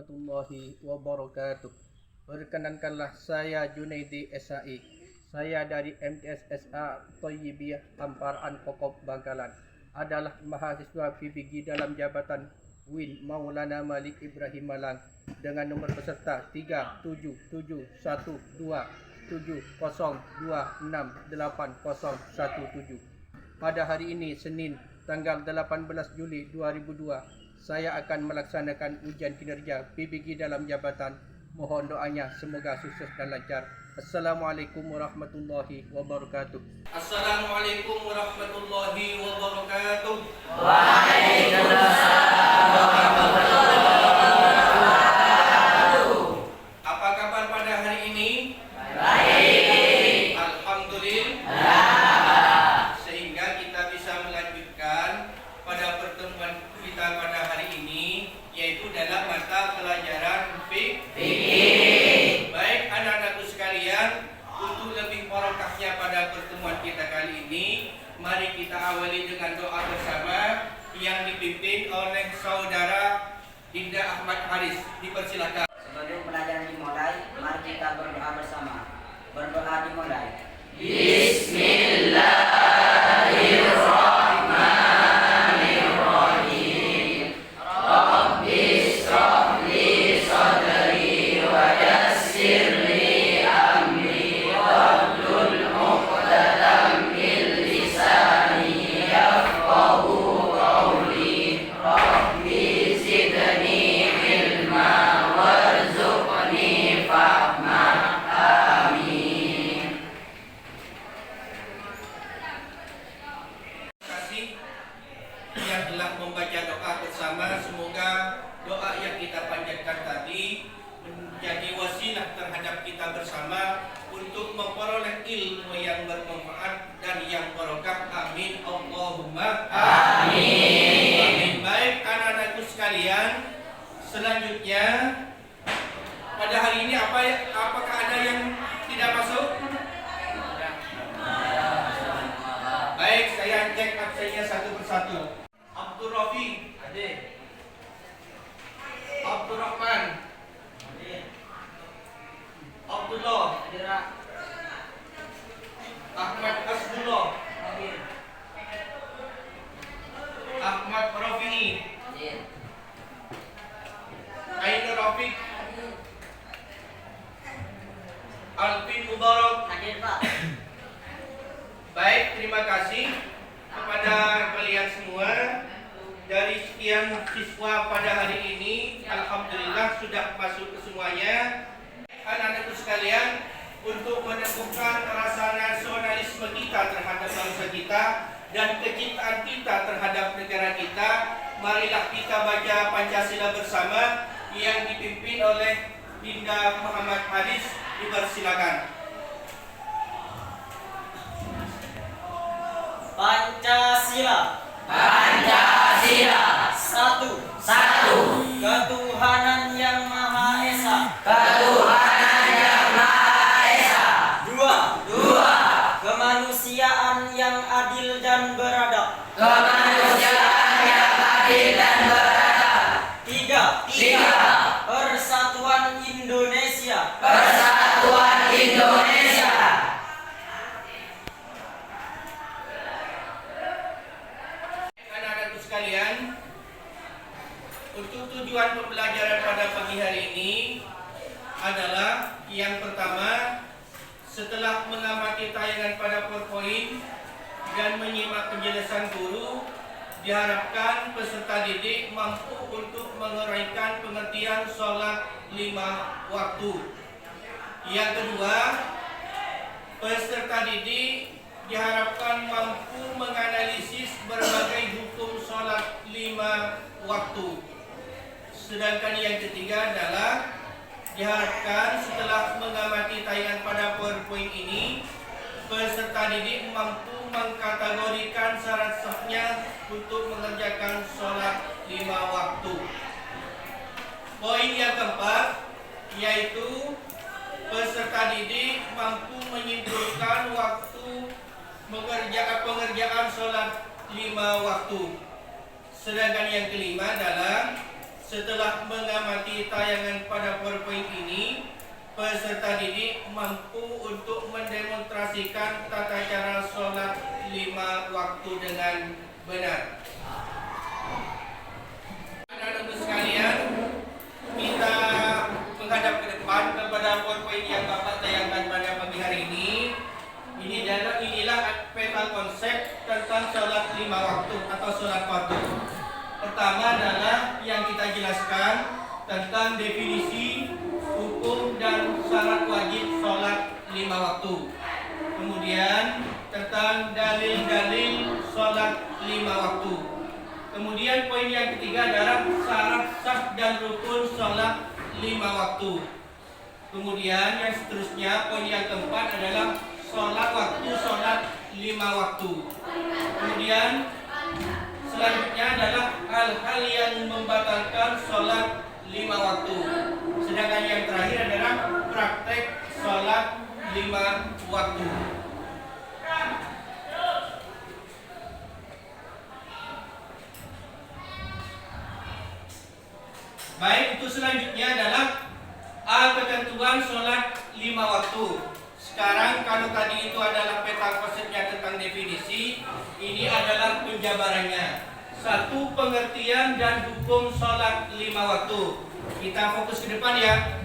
warahmatullahi wabarakatuh. Perkenankanlah saya Junaidi SAI. Saya dari MTSSA Thayyibiyah Amparaan Kokop Bangkalan. Adalah mahasiswa PBG dalam jabatan Win Maulana Malik Ibrahim Malang dengan nomor peserta 3777120268017. Pada hari ini Senin tanggal 18 Juli 2002, saya akan melaksanakan ujian kinerja PBG dalam jabatan. Mohon doanya semoga sukses dan lancar. Assalamualaikum warahmatullahi wabarakatuh. Assalamualaikum warahmatullahi wabarakatuh. Waalaikumsalam warahmatullahi wabarakatuh. Apa kabar pada hari ini? Baik. Alhamdulillah. Sehingga kita bisa melanjutkan pada pertemuan kita pada hari ini, yaitu dalam mata pelajaran fikih. Baik anak-anakku sekalian, untuk lebih barokahnya pada pertemuan kita kali ini, mari kita awali dengan doa bersama yang dipimpin oleh saudara Dinda Ahmad Haris. Dipersilakan. Sebelum pelajaran dimulai, mari kita berdoa bersama. Berdoa dimulai. Bismillahirrahmanirrahim. Rabbi shrah li sadri wa yassir li amri wahlul 'uqdatam min lisani yafqahu qawli. Rabbi zidni ilma warzuqni fahma. Amin. Terima kasih yang telah membaca doa bersama. Semoga doa yang kita panjatkan tadi menjadi wasilah terhadap kita bersama untuk memperoleh ilmu yang bermanfaat dan yang barokah. Amin. Allahumma Amin. amin. Baik anak-anakku sekalian, selanjutnya pada hari ini apakah ada yang tidak masuk? Baik, saya cek absennya satu persatu. Abdul Rafi, Ade. Abdul Rahman, Ade. Abdullah, Adira. Ahmad Asdullah, Amin. Ahmad Rafi'i, Ainur Rafiq, Alvin Mubarak. Hadir, Pak. Baik, terima kasih kepada kalian semua. Dari sekian siswa pada hari ini, alhamdulillah sudah masuk ke semuanya. Anak-anakku sekalian, untuk menemukan rasa nasionalisme kita terhadap bangsa kita dan kecintaan kita terhadap negara kita, marilah kita baca Pancasila bersama yang dipimpin oleh Dinda Muhammad Haris. Dipersilakan. Pancasila. Satu. Ketuhanan yang Maha Esa. Dua. Kemanusiaan yang adil dan beradab. Tiga. Persatuan Indonesia. Anak-anakku sekalian, untuk tujuan pembelajaran pada pagi hari ini adalah yang pertama, setelah mengamati tayangan pada PowerPoint dan menyimak penjelasan guru, diharapkan peserta didik mampu untuk menguraikan pengertian sholat 5 waktu. Yang kedua, peserta didik diharapkan mampu menganalisis berbagai hukum sholat 5 waktu. Sedangkan yang ketiga adalah diharapkan setelah mengamati tayangan pada PowerPoint ini, peserta didik mampu mengkategorikan syarat sahnya untuk mengerjakan sholat 5 waktu. Poin yang keempat, yaitu peserta didik mampu menyimpulkan waktu pengerjaan sholat 5 waktu. Sedangkan yang kelima adalah Setelah mengamati tayangan pada PowerPoint ini, peserta didik mampu untuk mendemonstrasikan tata cara sholat 5 waktu dengan benar. Anak-anak sekalian, kita menghadap ke depan kepada PowerPoint yang Bapak tayangkan pada pagi hari ini. Inilah peta konsep tentang sholat 5 waktu atau sholat fardu. Pertama adalah yang kita jelaskan tentang definisi, hukum dan syarat wajib sholat 5 waktu. Kemudian tentang dalil-dalil sholat 5 waktu. Kemudian poin yang ketiga adalah syarat sah dan rukun sholat 5 waktu. Kemudian yang seterusnya poin yang keempat adalah sholat waktu sholat 5 waktu. Kemudian selanjutnya adalah hal-hal yang membatalkan sholat 5 waktu. Sedangkan yang terakhir adalah praktek sholat 5 waktu. Baik, untuk selanjutnya adalah ketentuan sholat 5 waktu. Sekarang kalau tadi itu adalah peta konsepnya tentang definisi, ini adalah penjabarannya. Satu, pengertian dan hukum sholat 5 waktu. Kita fokus ke depan ya.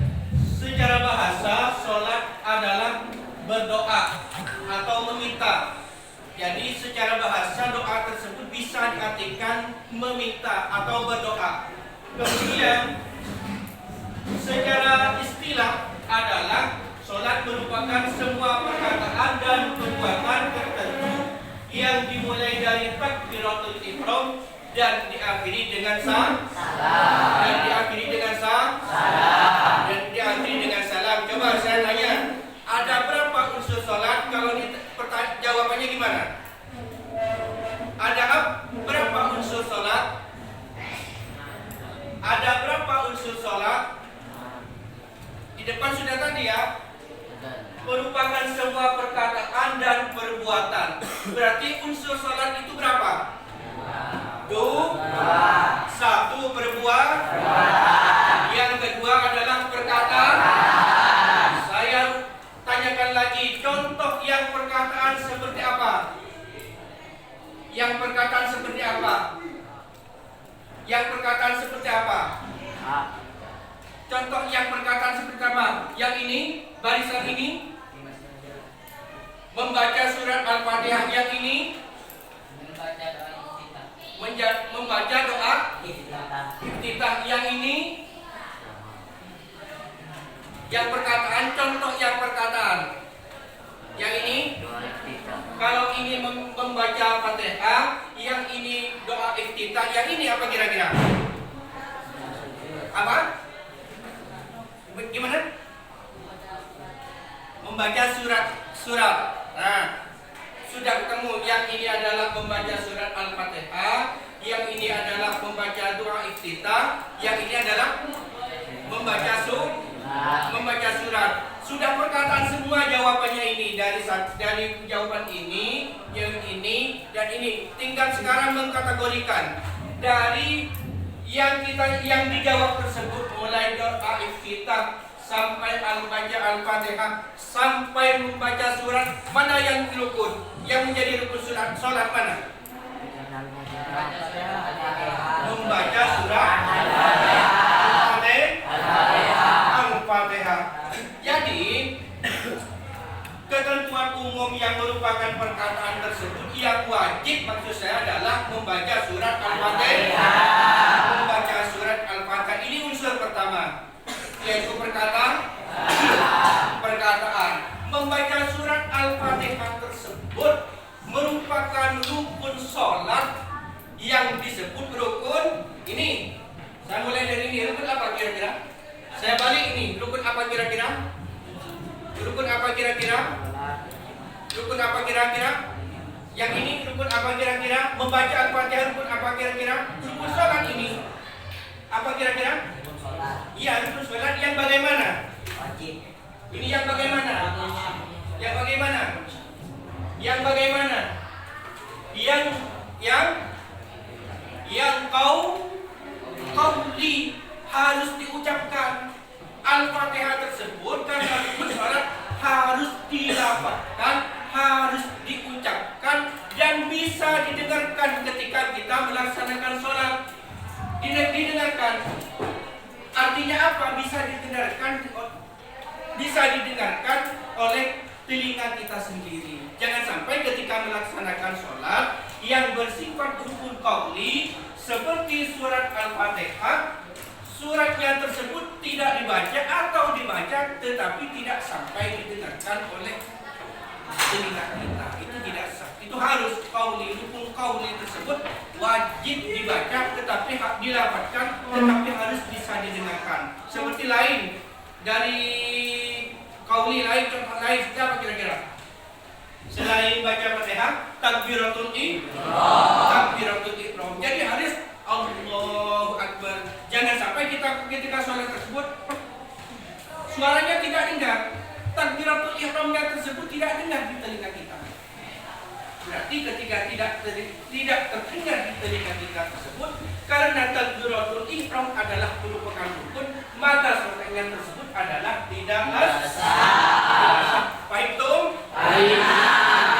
Secara bahasa, sholat adalah berdoa atau meminta. Jadi secara bahasa doa tersebut bisa diartikan meminta atau berdoa. Kemudian secara istilah adalah sholat merupakan semua perkataan dan perbuatan tertentu yang dimulai dari takbiratul ihram dan diakhiri dengan salam. Coba saya tanya, ada berapa unsur sholat? Kalau jawabannya gimana? Ada berapa unsur sholat? Ada berapa unsur sholat? Di depan sudah tadi ya. Merupakan semua perkataan dan perbuatan. Berarti unsur sholat itu berapa? 2. 1 perbuatan. Yang kedua adalah perkataan. Saya tanyakan lagi, contoh yang perkataan seperti apa? Yang perkataan seperti apa? Yang perkataan seperti apa? Contoh yang perkataan seperti apa? Yang ini, barisan ini. Membaca surat Al-Fatihah. Yang ini membaca doa iftitah. Yang ini yang perkataan, contoh yang perkataan. Yang ini kalau ini membaca Fatihah, yang ini doa iftitah, yang ini apa kira-kira? Apa? Gimana? Membaca surat. Nah, sudah ketemu. Yang ini adalah membaca surat Al-Fatihah, yang ini adalah membaca doa iftitah, yang ini adalah membaca surat. Sudah perkataan semua jawabannya ini dari jawaban ini, yang ini dan ini. Tinggal sekarang mengkategorikan dari yang dijawab tersebut, mulai doa iftitah sampai membaca Al-Fatihah sampai membaca surat, mana yang rukun? Yang menjadi rukun sholat mana? Membaca surat Al-Fatihah. Jadi ketentuan umum yang merupakan perkataan tersebut yang wajib, maksud saya adalah membaca surat Al-Fatihah. Membaca surat Al-Fatihah ini unsur pertama, yaitu perkataan. Membaca surat Al-Fatihah tersebut merupakan rukun sholat yang disebut rukun ini. Saya mulai dari ini, rukun apa kira-kira? Saya balik ini, rukun apa kira-kira? Rukun apa kira-kira? Rukun apa kira-kira? Yang ini rukun apa kira-kira? Membaca Al-Fatihah rukun apa kira-kira? Rukun sholat ini apa kira-kira? Iya, rukun sholat yang bagaimana? Wajib. Ini yang bagaimana? Yang bagaimana? Yang bagaimana? Yang qauli harus diucapkan. Al-Fatihah tersebut karena rukun sholat harus dilafazkan, harus diucapkan, dan bisa didengarkan ketika kita melaksanakan sholat. Didengarkan. Artinya apa? Bisa didengarkan oleh telinga kita sendiri. Jangan sampai ketika melaksanakan sholat yang bersifat rukun qauli seperti surat Al-Fatihah, suratnya tersebut tidak dibaca atau dibaca tetapi tidak sampai didengarkan oleh telinga kita. Itu tidak sah. Itu harus qauli, rukun qauli tersebut wajib dibaca tetapi dilafazkan tetapi harus bisa didengarkan. Seperti lain dari qauli lain, contoh lain apa kira-kira? Selain baca Fatihah, takbiratul ihram. Jadi harus Allahu Akbar. Jangan sampai kita ketika sholat tersebut suaranya tidak dengar, takbiratul ihramnya tersebut tidak dengar di telinga kita. Berarti ketika tidak terdengar di telinga kita tersebut, karena takbiratul ihram adalah merupakan rukun, maka sholatnya tersebut adalah tidak sah. Baik tuh?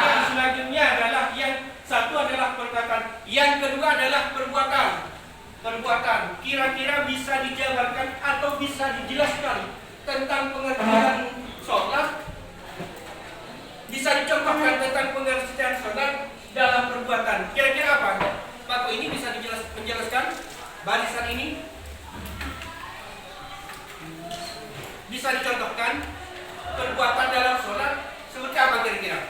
Yang selanjutnya adalah yang satu adalah perkataan, yang kedua adalah perbuatan. Kira-kira bisa dijabarkan atau bisa dijelaskan tentang pengertian sholat, bisa dicontohkan tentang pengertian sholat dalam perbuatan. Kira-kira apa? Pak ini bisa menjelaskan barisan ini? Bisa dicontohkan perbuatan dalam sholat seperti apa kira-kira?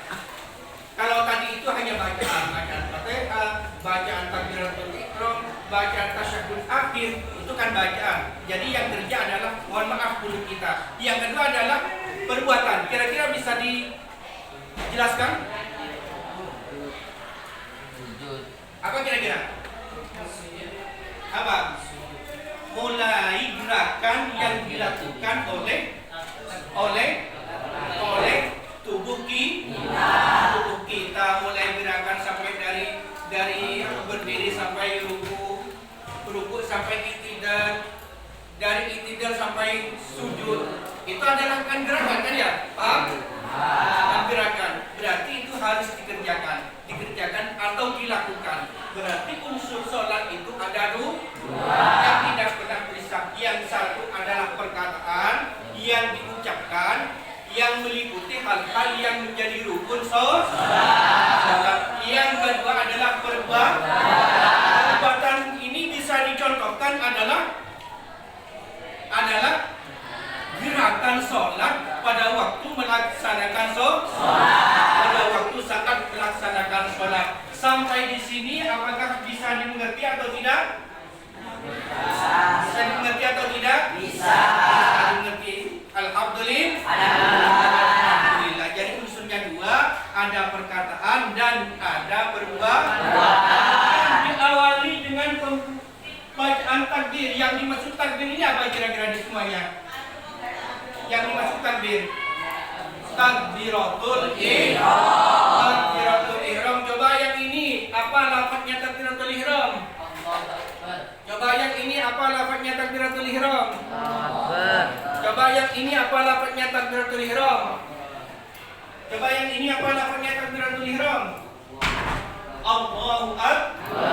Kalau tadi itu hanya bacaan Fatihah, bacaan takbiratul ihram, bacaan tasyahud akhir, itu kan bacaan. Jadi yang kerja adalah mohon maaf mulut kita. Yang kedua adalah perbuatan. Kira-kira bisa dijelaskan? Apa kira-kira? Apa? Mulai gerakan yang dilakukan oleh tubuh kita, mulai gerakan sampai dari berdiri sampai ruku sampai itidal, dari itidal sampai sujud. Itu adalah kan gerakan kan ya? Paham? Gerakan. Berarti itu harus dikerjakan atau dilakukan. Berarti unsur sholat itu ada yang tidak pernah berisah. Yang satu adalah perkataan yang diucapkan, yang meliputi hal-hal yang menjadi rukun sholat. Yang kedua adalah perbuatan ini bisa dicontohkan adalah gerakan sholat pada waktu melaksanakan pada waktu saat melaksanakan sholat. Sampai di sini apakah bisa dimengerti atau tidak? Bisa dimengerti atau tidak? Bisa dimengerti. Alhamdulillah. Jadi unsurnya dua, ada perkataan dan ada perbuatan. Diawali dengan bacaan takbir. Yang dimaksud takbir ini apa kira-kira di semuanya? Yang dimaksud takbir, takbiratul ihram. Coba yang ini apa lafaznya takbiratul ihram? Coba yang ini apa lafaznya takbiratul ihram? Coba yang ini apa lafaznya takbiratul ihram? Coba yang ini apa lafaznya takbiratul ihram? Allahu Akbar.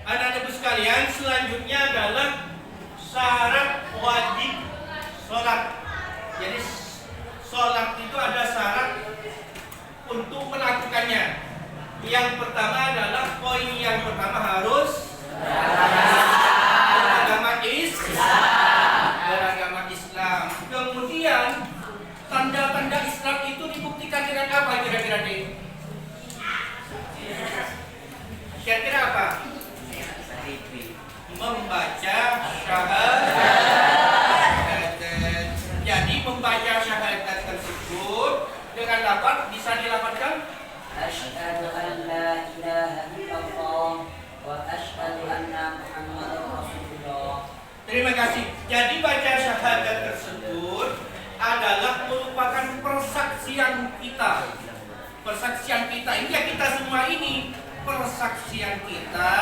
Anak-anak sekalian, selanjutnya adalah syarat wajib sholat. Jadi sholat itu ada syarat untuk melakukannya. Yang pertama adalah poin yang pertama harus beragama Islam. Kemudian tanda-tanda Islam itu dibuktikan dengan apa kira-kira nih? Kira-kira apa? Membaca syahadat. Jadi membaca syahadat tersebut dengan lafaz bisa dilafazkan Asyhadu an la ilaha illallah wa asyhadu anna Muhammadar Rasulullah. Terima kasih. Jadi baca syahadat tersebut adalah merupakan persaksian kita. Persaksian kita ini ya kita semua ini persaksian kita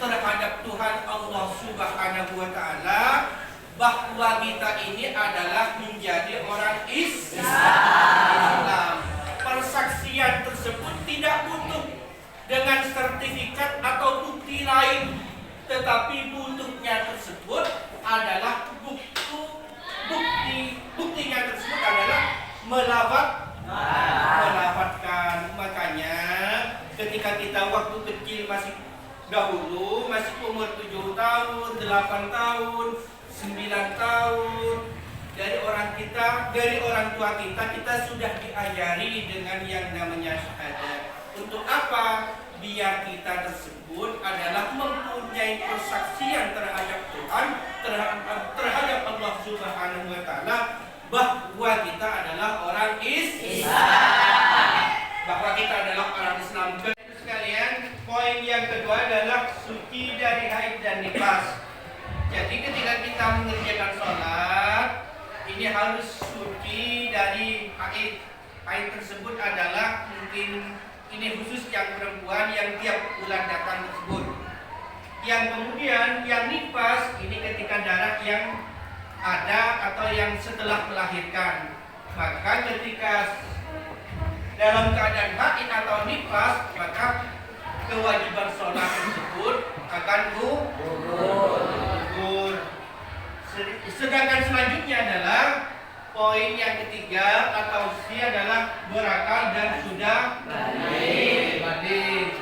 terhadap Tuhan Allah Subhanahu wa Ta'ala bahwa kita ini adalah menjadi orang Islam. Persaksian tersebut tidak butuh dengan sertifikat atau bukti lain, tetapi butuhnya tersebut adalah buktinya tersebut adalah melafatkan. Makanya ketika kita waktu kecil masih umur 7 tahun, 8 tahun, 9 tahun, dari orang tua kita sudah diajari dengan yang namanya syahadat. Untuk apa? Biar kita tersebut adalah mempunyai persaksian terhadap Tuhan, terhadap Allah Subhanahu wa Ta'ala, bahwa kita adalah orang Islam. Bahwa kita adalah orang Islam. Sekalian, poin yang kedua adalah suci dari haid dan nifas. Jadi ketika kita mengerjakan sholat, ini harus suci dari haid. Haid tersebut adalah mungkin ini khusus yang perempuan yang tiap bulan datang tersebut. Yang kemudian yang nifas ini ketika darah yang ada atau yang setelah melahirkan. Maka ketika dalam keadaan haid atau nifas, maka kewajiban sholat tersebut akan gugur. Sedangkan selanjutnya adalah poin yang ketiga atau C adalah berakal dan sudah balik.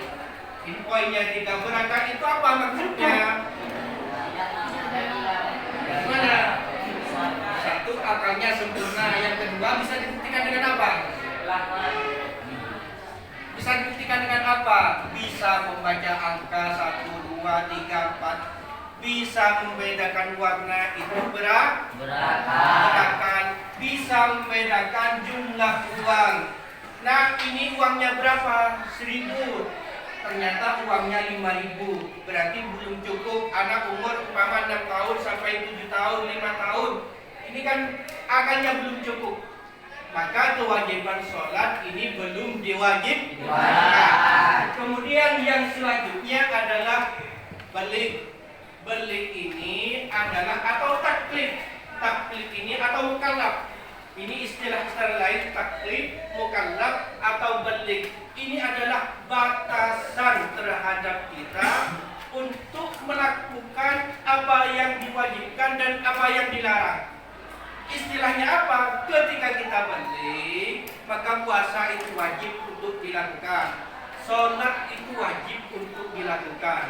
Ini poin yang ketiga, berakal itu apa maksudnya? Gimana? Satu, akalnya sempurna. Yang kedua, bisa dibuktikan dengan apa? Bisa dibuktikan dengan apa? Bisa membaca angka 1, 2, 3, 4. Bisa membedakan warna itu berakal. Bisa membedakan jumlah uang. Nah, ini uangnya berapa? 1.000. Ternyata uangnya 5.000. Berarti belum cukup. Anak umur umpama 6 tahun sampai 7 tahun, 5 tahun. Ini kan akalnya belum cukup. Maka kewajiban sholat ini belum diwajibkan. Kemudian yang selanjutnya adalah balik. Balik ini adalah atau taklif. Taklif ini atau mukallaf. Ini istilah lain, taklif, mukallaf atau balik. Ini adalah batasan terhadap kita untuk melakukan apa yang diwajibkan dan apa yang dilarang. Istilahnya apa? Ketika kita balik, maka puasa itu wajib untuk dilakukan. Sholat itu wajib untuk dilakukan.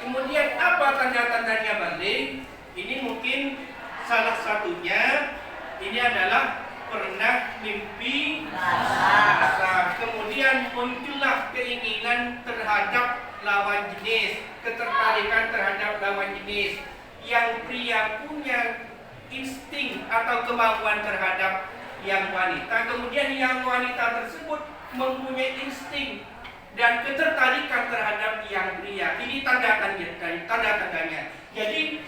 Kemudian apa tanda-tandanya balik? Ini mungkin salah satunya ini adalah pernah mimpi basah. Kemudian muncullah keinginan terhadap lawan jenis, ketertarikan terhadap lawan jenis. Yang pria punya insting atau kemauan terhadap yang wanita, kemudian yang wanita tersebut mempunyai insting dan ketertarikan terhadap yang pria. Ini tanda-tandanya. Jadi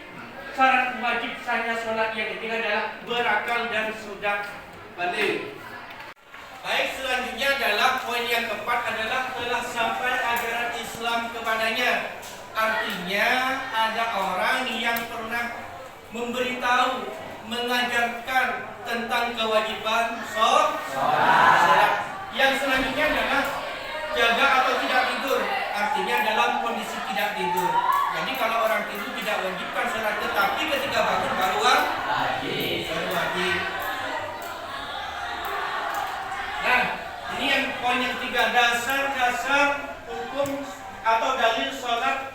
syarat wajib sahnya sholat yang ketiga adalah berakal dan sudah balik. Baik, selanjutnya adalah poin yang keempat adalah telah sampai ajaran Islam kepadanya. Artinya ada orang yang pernah memberitahu, mengajarkan tentang kewajiban sholat. Yang selanjutnya adalah jaga atau tidak tidur, artinya dalam kondisi tidak tidur. Jadi kalau orang tidur tidak wajibkan sholat, tetapi ketika bangun baru wajib. Nah, ini yang poin yang tiga, dasar hukum atau dalil sholat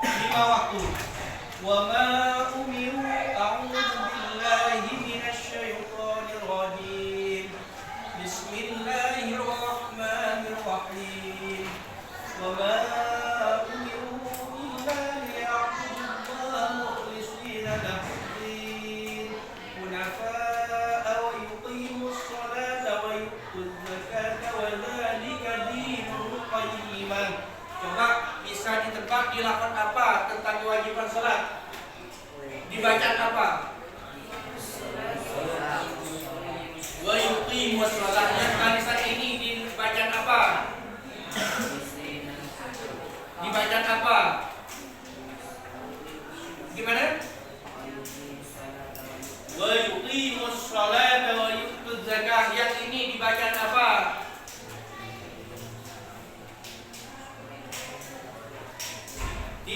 5 waktu. Wa ma umiru a'udzu billahi minasyaitonir rajim. Bismillahirrahmanirrahim. Wa ma umiru illa liya'budullaha mukhlishina lahu-d-din hunafa'a wa yuqimus sholata wa yu'tuz zakata wa dzalika dinul qayyimah. Coba bisa ditebak dilafaz apa tentang kewajiban salat? Dibaca apa? Wa yuqimus shalah. Yang barisan ini dibaca apa? Dibaca apa?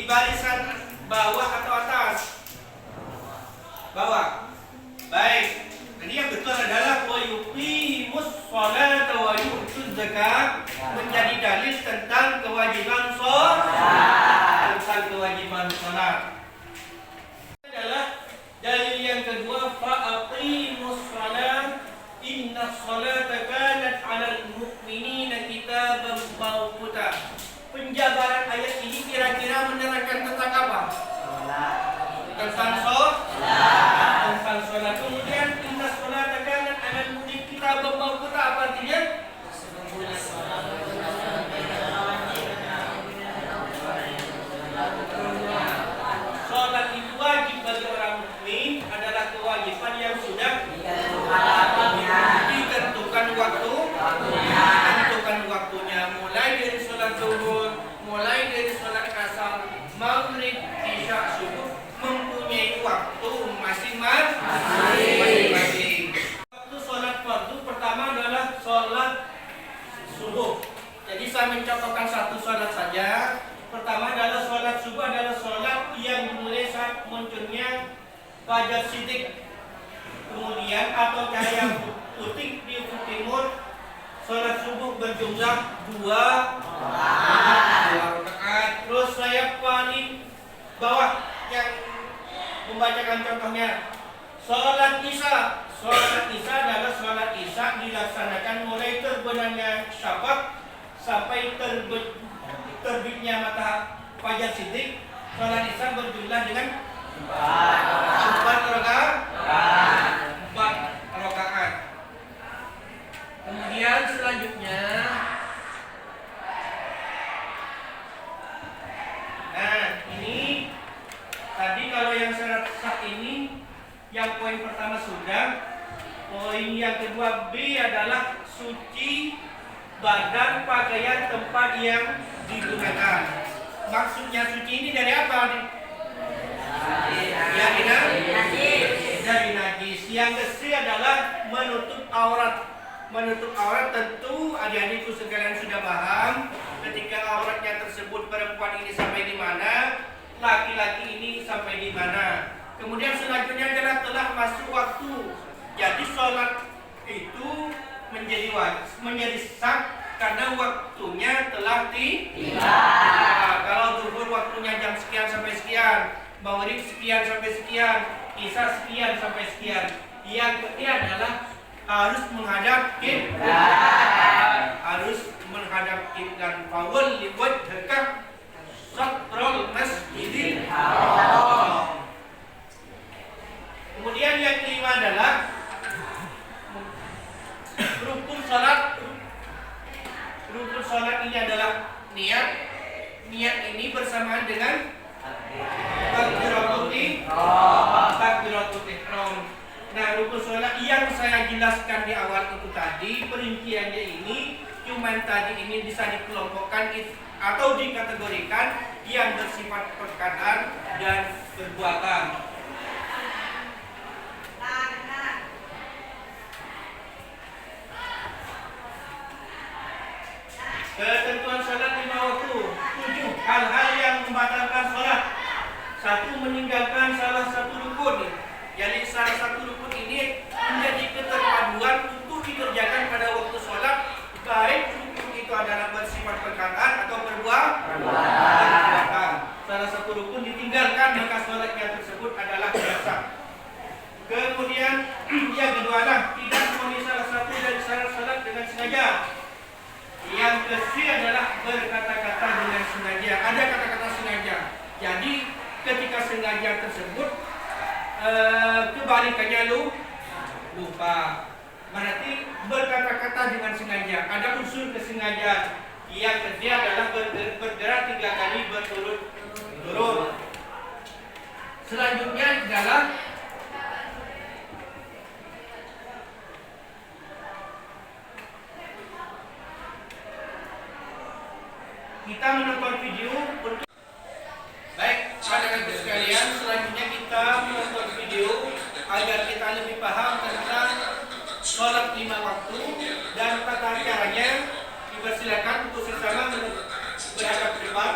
barisan bawah atau atas? Bawah. Baik. Jadi yang betul adalah wa yuqimus sholata wa yu'tuz zakat, menjadi dalil tentang kewajiban sholat. Tentang kewajiban sholat. Adalah dalil yang kedua, fa aqimus sholat inna sholata kanat 'alal mu'minina kitaban mawquta. Penjabaran ayat ini kira-kira menerangkan tentang apa? Tentang sholat. Tentang sholat. Kemudian inna sholata kanat 'alal mu'minina kitaban mawquta, apa artinya? Sholat itu wajib bagi orang mukmin, adalah kewajiban yang sudah ditentukan waktunya, mulai dari sholat zuhur, mulai dari sholat asar, maghrib, isya, subuh, mempunyai waktu masing-masing. Waktu sholat fardu pertama adalah sholat subuh. Jadi saya mencontohkan satu sholat saja. Pertama adalah sholat subuh, adalah sholat yang dimulai saat munculnya fajar siddiq. Kemudian atau cahaya putih di ufuk timur. Sholat subuh berjumlah 2 rakaat. Terus saya paling bawah yang membacakan contohnya. Sholat isya. Sholat isya adalah sholat isya dilaksanakan mulai terbenamnya syafaq sampai terbitnya matahari fajar siddiq. Sholat isya berjumlah dengan 4 rakaat. Kemudian selanjutnya, nah ini tadi kalau yang syarat sah ini, yang poin pertama sudah. Poin yang kedua B adalah suci badan, pakaian, tempat yang digunakan. Maksudnya suci ini dari apa? Dari najis. Yang ketiga adalah menutup aurat. Menutup aurat tentu adik-adikku sekalian sudah paham. Ketika auratnya tersebut, perempuan ini sampai di mana, laki-laki ini sampai di mana. Kemudian selanjutnya adalah telah masuk waktu. Jadi sholat itu menjadi sah karena waktunya telah tiba. Kalau zuhur waktunya jam sekian sampai sekian, maghrib sekian sampai sekian, isya sekian sampai sekian. Yang ketiga adalah harus menghadap kiblat. Fawal liwajhaka satrul masjidil haram. Kemudian yang kelima adalah rukun salat. Rukun salat ini adalah niat. Niat ini bersamaan dengan takbiratul ihram. Nah, rukun salat yang saya jelaskan di awal itu tadi, perinciannya ini cuman tadi ini bisa dikelompokkan atau dikategorikan yang bersifat perkataan dan perbuatan. Ketentuan salat 5 waktu. 7 hal-hal yang membatalkan salat. 1. Meninggalkan salah satu rukun. Jadi salah satu rukun ini menjadi keterpaduan untuk dikerjakan pada waktu salat, baik rukun itu adalah bersifat perkataan atau perbuatan. Salah satu rukun ditinggalkan, maka salatnya tersebut adalah biasa. Kemudian yang kedua adalah tidak memenuhi salah satu dari syarat salat dengan sengaja. Yang ketiga adalah berkata-kata dengan sengaja. Ada kata-kata sengaja. Jadi ketika sengaja tersebut kebalikannya lupa. Berarti berkata-kata dengan sengaja. Ada unsur kesengajaan. Yang ketiga adalah bergerak 3 kali berturut-turut. Selanjutnya adalah kita menonton video untuk baik, anak-anak sekalian, selanjutnya kita menonton video agar kita lebih paham tentang sholat 5 waktu dan tata caranya. Dipersilakan untuk bersama berhadap ke depan.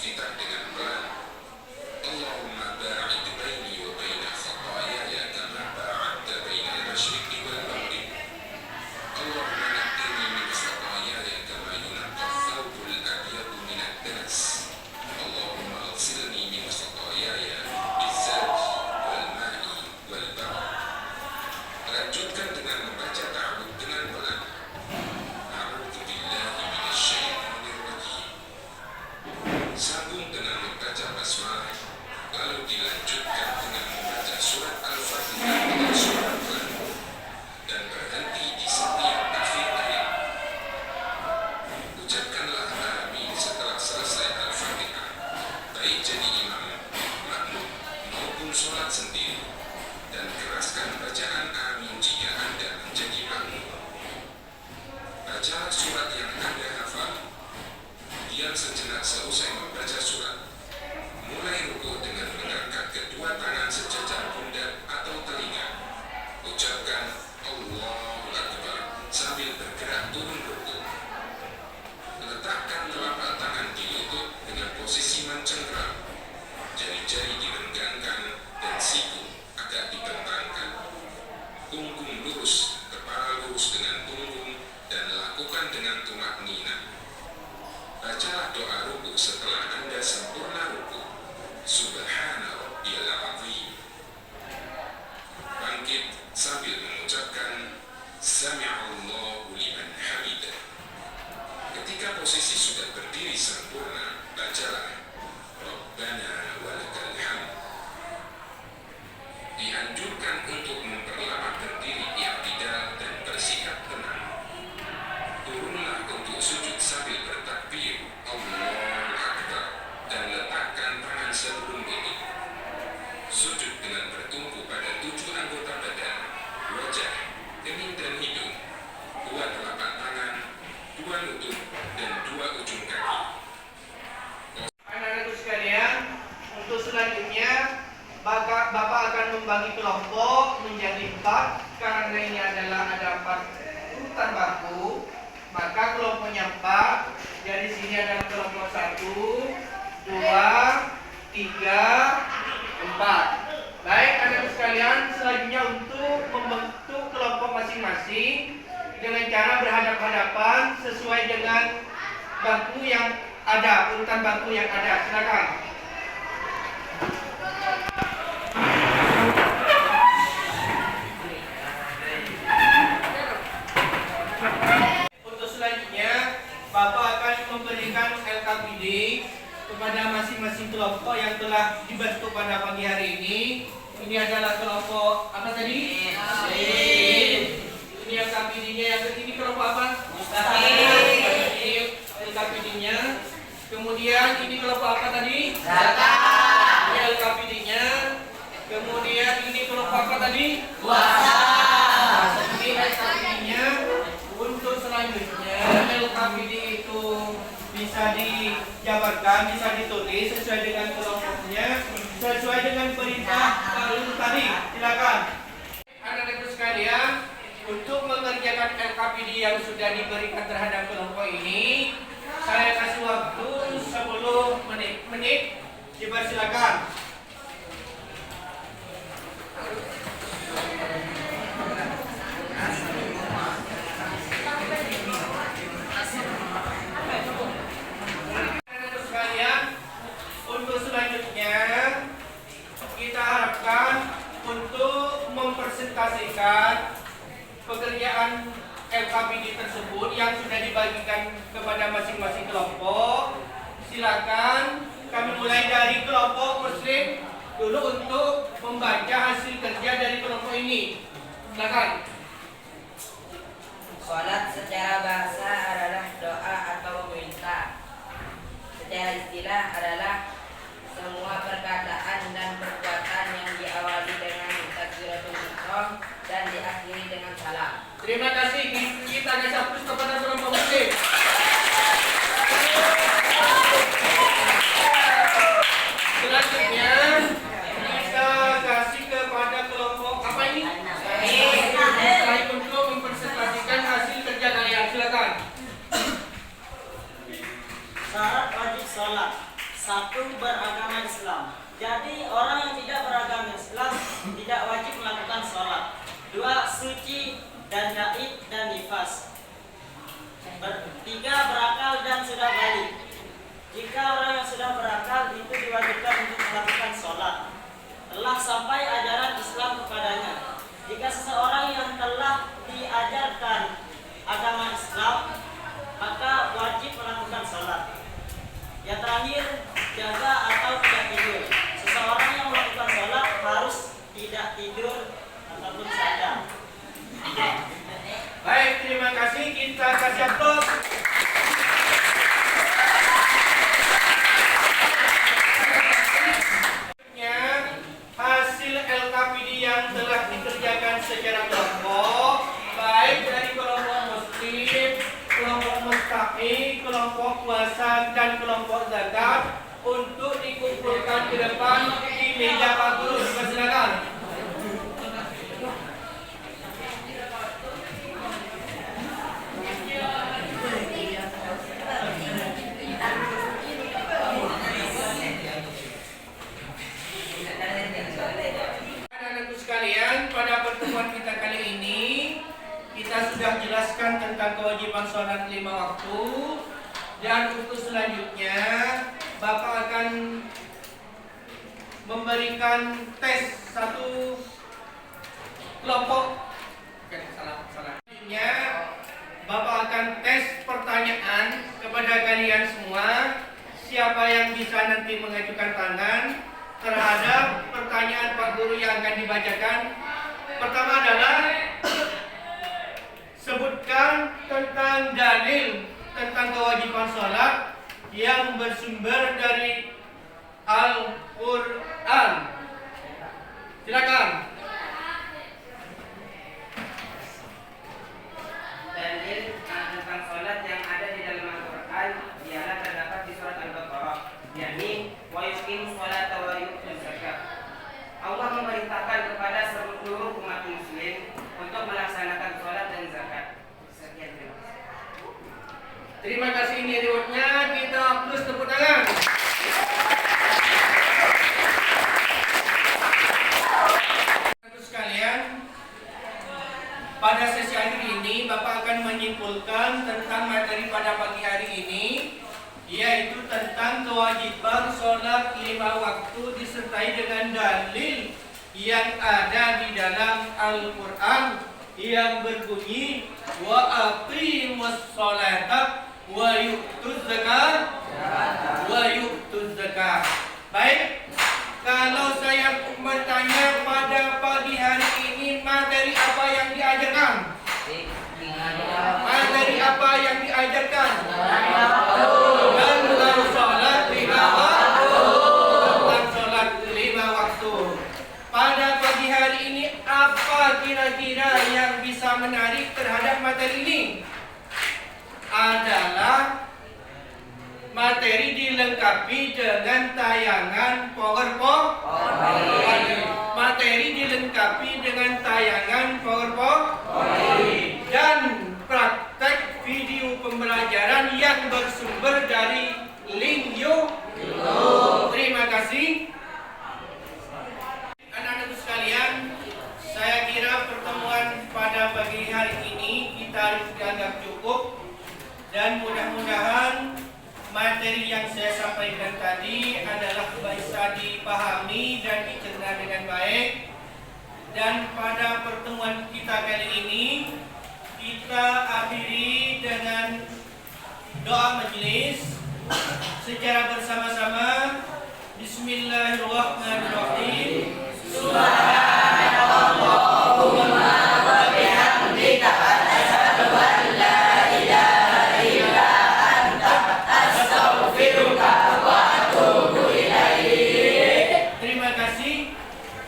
iftitah dengan pelan. Allahumma ba'id baini wa baina khataayaya kama ba'adta baina al-masyriqi wal maghrib. Allahumma naqqini min khataayaya kama yunqqa ath-thawbul abyadu min ad-danas. Allahumma ighsilni min khataayaya biz-zalj wal ma'i wal barad. Lanjutkan dengan membaca ta'awudz dengan pelan. A'udzu billahi minasyaitonir rajim. Sambung dengan membaca basmalah, lalu dilanjutkan dengan membaca surat Al-Fatihah dengan suara pelan dan berhenti di setiap akhir ayat. Ucapkanlah amin setelah selesai Al-Fatihah, baik jadi imam, makmum maupun sholat sendiri, dan keraskan bacaan amin jika Anda menjadi makmum. Bacalah surat yang Anda hafal. Diam sejenak seusai membaca surat. Mulai rukuk dengan mengangkat kedua tangan sejajar pundak atau telinga. Ucapkan Allahu Akbar sambil bergerak turun rukuk. Letakkan telapak tangan di lutut dengan posisi mencengkram. Jari-jari direnggangkan dan siku agak dibentangkan. Punggung lurus, kepala lurus dengan punggung, dan lakukan dengan tumak nina. Bacalah doa rukuk setelah Anda sempurna rukuk. Subhana rabbiyal azim. Bangkit sambil mengucapkan Sami'allahu liman hamidah. Ketika posisi sudah berdiri sempurna, bacalah Rabbana walakal hamd. Dianjurkan untuk memperlama berdiri i'tidal dan bersikap tenang. Turunlah untuk sujud sambil bertakbir Allahu Akbar dan letakkan tangan sebelum lutut. Sujud dengan bertumpu pada 7 anggota badan, wajah, kening dan hidung, 2 telapak tangan, 2 lutut, dan 2 ujung kaki. Anak-anakku sekalian, untuk selanjutnya Bapak akan membagi kelompok menjadi 4 karena ini adalah ada 4 urutan baku. Maka kelompoknya 4. Dari sini adalah kelompok 1, 2, 3, 4. Baik anak-anak sekalian, selanjutnya untuk membentuk kelompok masing-masing dengan cara berhadap-hadapan sesuai dengan bangku yang ada, urutan bangku yang ada. Silakan. Untuk selanjutnya, Bapak akan memberikan LKPD kepada masing-masing kelompok yang telah dibentuk pada pagi hari ini. Ini adalah kelompok apa tadi? Ini LKPD-nya. Yang ini kelompok apa? Mustaqim. LKPD-nya. Kemudian ini kelompok apa tadi? Zakat. Ini LKPD-nya. Kemudian ini kelompok apa tadi? Puasa. Ini LKPD-nya. Untuk selanjutnya LKPD itu bisa dijabarkan, bisa ditulis sesuai dengan kelompoknya, sesuai dengan perintah lalu tadi. Silakan. Anak-anak sekalian, untuk mengerjakan LKPD yang sudah diberikan terhadap kelompok ini, saya kasih waktu 10 menit. Dipersilakan. Untuk selanjutnya kita harapkan untuk mempresentasikan pekerjaan LKPD tersebut yang sudah dibagikan kepada masing-masing kelompok. Silakan kami mulai dari kelompok Muslim dulu untuk membaca hasil kerja dari kelompok ini. Silakan. Salat secara bahasa adalah doa atau meminta. Secara istilah adalah semua perkataan dan perbuatan yang diawali dengan takbiratul ihram dan diakhiri dengan salam. Terima kasih. Kita kasih aplaus kepada kelompok Muslim. Selanjutnya kita kasih kepada kelompok apa ini? Saya untuk mempresentasikan hasil kerja kalian. Silakan. Syarat wajib sholat. Satu, beragama Islam. Jadi orang yang tidak beragama Islam tidak wajib melakukan sholat. Dua, suci dan haid dan nifas. Tiga, berakal dan sudah balik. Jika orang yang sudah berakal itu diwajibkan untuk melakukan sholat, telah sampai ajaran Islam kepadanya. Jika seseorang yang telah diajarkan agama Islam, maka wajib melakukan sholat. Yang terakhir, jaga atau tidak tidur. Seseorang yang melakukan sholat harus tidak tidur ataupun sadar. Baik, terima kasih. Kita kasih aplaus. Hasil LKPD yang telah dikerjakan secara kelompok, baik dari kelompok muslim, kelompok mustaqim, kelompok puasa dan kelompok zakat, untuk dikumpulkan ke depan di meja Pak Guru. Silakan. Anak-anakku sekalian, pada pertemuan kita kali ini kita sudah jelaskan tentang kewajiban sholat 5 waktu, dan untuk selanjutnya Bapak akan memberikan tes satu kelompok. Selanjutnya Bapak akan tes pertanyaan kepada kalian semua. Siapa yang bisa nanti mengajukan tangan terhadap pertanyaan Pak Guru yang akan dibacakan. Pertama adalah sebutkan tentang dalil tentang kewajiban sholat yang bersumber dari Al-Quran. Silakan. Dalil tentang sholat yang ada di dalam Al-Quran ialah terdapat di surat Al-Baqarah, yakni wa yuqimus sholata wa yu'tuz zakat. Allah memerintahkan kepada seluruh umat muslim untuk melaksanakan sholat dan zakat. Sekian, terima kasih. Terima kasih, ini rewardnya. Kita aplaus, tepuk tangan. Sekalian, pada sesi hari ini Bapak akan menyimpulkan tentang materi pada pagi hari ini, yaitu tentang kewajiban sholat 5 waktu disertai dengan dalil yang ada di dalam Al-Quran yang berbunyi wa aqimus sholata wa yu'tuz zakat. Baik, kalau saya bertanya pada pagi hari ini, materi apa yang diajarkan? Materi apa yang diajarkan? Tentang sholat 5 waktu. Tentang sholat 5 waktu. Pada pagi hari ini, apa kira-kira yang bisa menarik terhadap materi ini? Adalah materi dilengkapi dengan tayangan PowerPoint. Materi dilengkapi dengan tayangan PowerPoint dan praktek video pembelajaran yang bersumber dari link YouTube. Terima kasih. Anak-anak sekalian, saya kira pertemuan pada pagi hari ini kita harus dianggap cukup, dan mudah-mudahan materi yang saya sampaikan tadi adalah bisa dipahami dan dicerna dengan baik. Dan pada pertemuan kita kali ini kita akhiri dengan doa majelis secara bersama-sama. Bismillahirrahmanirrahim. Subhanallahumma wa bihamdika asyhadu an la ilaha illa anta astaghfiruka wa atubu ilaik. Terima kasih.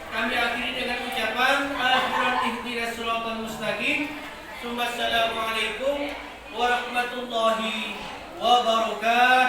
Kami akhiri dengan ucapan akhiran ihdinas siratal mustaqim. Assalamualaikum warahmatullahi wabarakatuh.